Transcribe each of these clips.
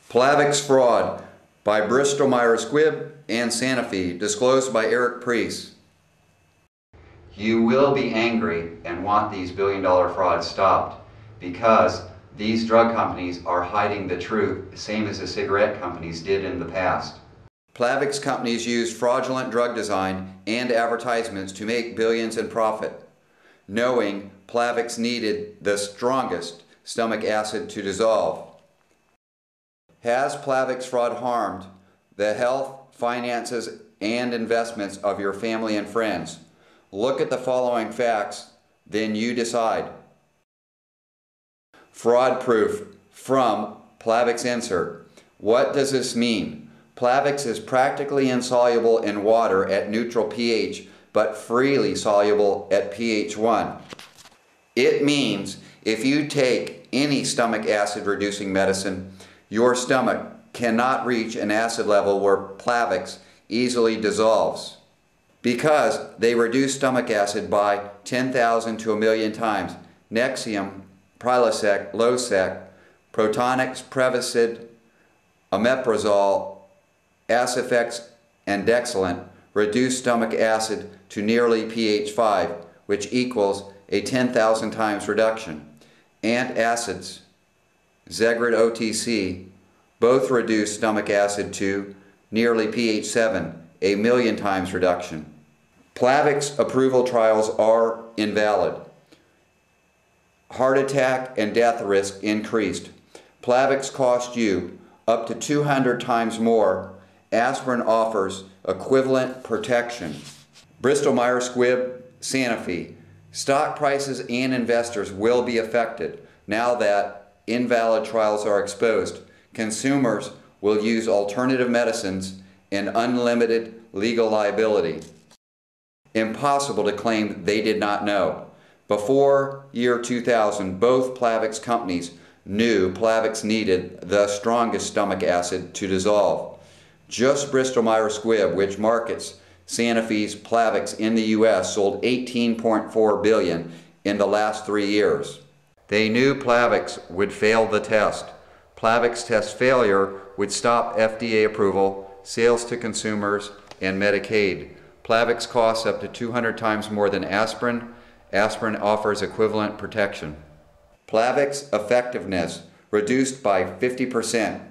Plavix fraud by Bristol Myers Squibb and Sanofi, disclosed by Eric Priest. You will be angry and want these billion-dollar frauds stopped because these drug companies are hiding the truth, same as the cigarette companies did in the past. Plavix companies used fraudulent drug design and advertisements to make billions in profit, knowing Plavix needed the strongest stomach acid to dissolve. Has Plavix fraud harmed the health, finances, and investments of your family and friends? Look at the following facts, then you decide. Fraud proof from Plavix insert. What does this mean? Plavix is practically insoluble in water at neutral pH, but freely soluble at pH 1. It means if you take any stomach acid reducing medicine, your stomach cannot reach an acid level where Plavix easily dissolves, because they reduce stomach acid by 10,000 to 1,000,000 times. Nexium, Prilosec, Losec, Protonix, Prevacid, Omeprazole, Acifex, and Dexilent reduce stomach acid to nearly pH 5, which equals a 10,000 times reduction. Antacids, Zegrid OTC, both reduce stomach acid to nearly pH 7, a 1,000,000 times reduction. Plavix approval trials are invalid. Heart attack and death risk increased. Plavix cost you up to 200 times more. Aspirin offers equivalent protection. Bristol Myers Squibb, Sanofi. Stock prices and investors will be affected now that invalid trials are exposed. Consumers will use alternative medicines and unlimited legal liability. Impossible to claim they did not know. Before year 2000, both Plavix companies knew Plavix needed the strongest stomach acid to dissolve. Just Bristol Myers Squibb, which markets Sanofi's Plavix in the US, sold $18.4 billion in the last 3 years. They knew Plavix would fail the test. Plavix test failure would stop FDA approval, sales to consumers, and Medicaid. Plavix costs up to 200 times more than aspirin. Aspirin offers equivalent protection. Plavix effectiveness reduced by 50%.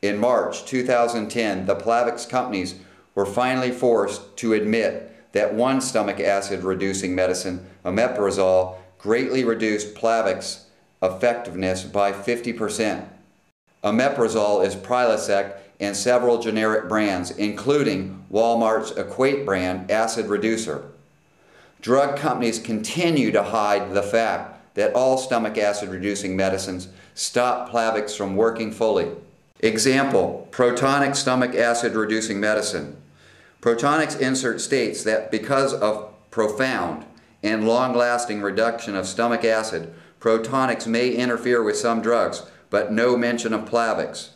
In March 2010, the Plavix companies were finally forced to admit that one stomach acid reducing medicine, Omeprazole, greatly reduced Plavix effectiveness by 50%. Omeprazole is Prilosec and several generic brands, including Walmart's Equate brand acid reducer. Drug companies continue to hide the fact that all stomach acid reducing medicines stop Plavix from working fully. Example, Protonix stomach acid reducing medicine. Protonix insert states that because of profound and long-lasting reduction of stomach acid, Protonix may interfere with some drugs, but no mention of Plavix.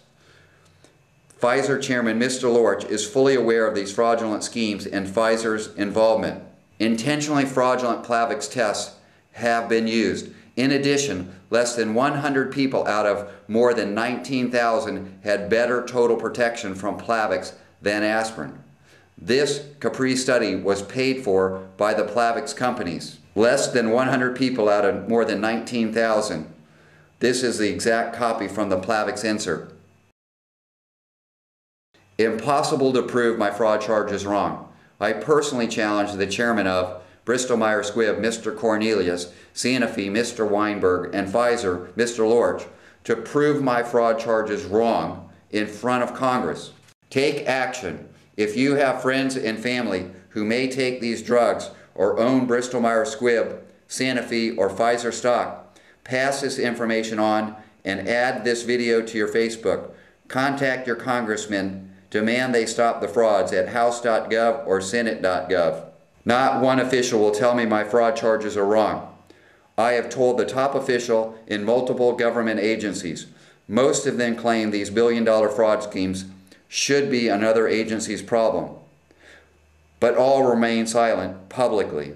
Pfizer chairman Mr. Lorch is fully aware of these fraudulent schemes and Pfizer's involvement. Intentionally fraudulent Plavix tests have been used. In addition, less than 100 people out of more than 19,000 had better total protection from Plavix than aspirin. This Capri study was paid for by the Plavix companies. Less than 100 people out of more than 19,000. This is the exact copy from the Plavix insert. Impossible to prove my fraud charge is wrong. I personally challenged the chairman of Bristol Myers Squibb, Mr. Cornelius, Sanofi, Mr. Weinberg, and Pfizer, Mr. Lorch, to prove my fraud charge is wrong in front of Congress. Take action. If you have friends and family who may take these drugs or own Bristol Myers Squibb, Sanofi, or Pfizer stock, pass this information on and add this video to your Facebook. Contact your congressman. Demand they stop the frauds at house.gov or senate.gov. Not one official will tell me my fraud charges are wrong. I have told the top official in multiple government agencies. Most of them claim these billion-dollar fraud schemes should be another agency's problem, but all remain silent publicly.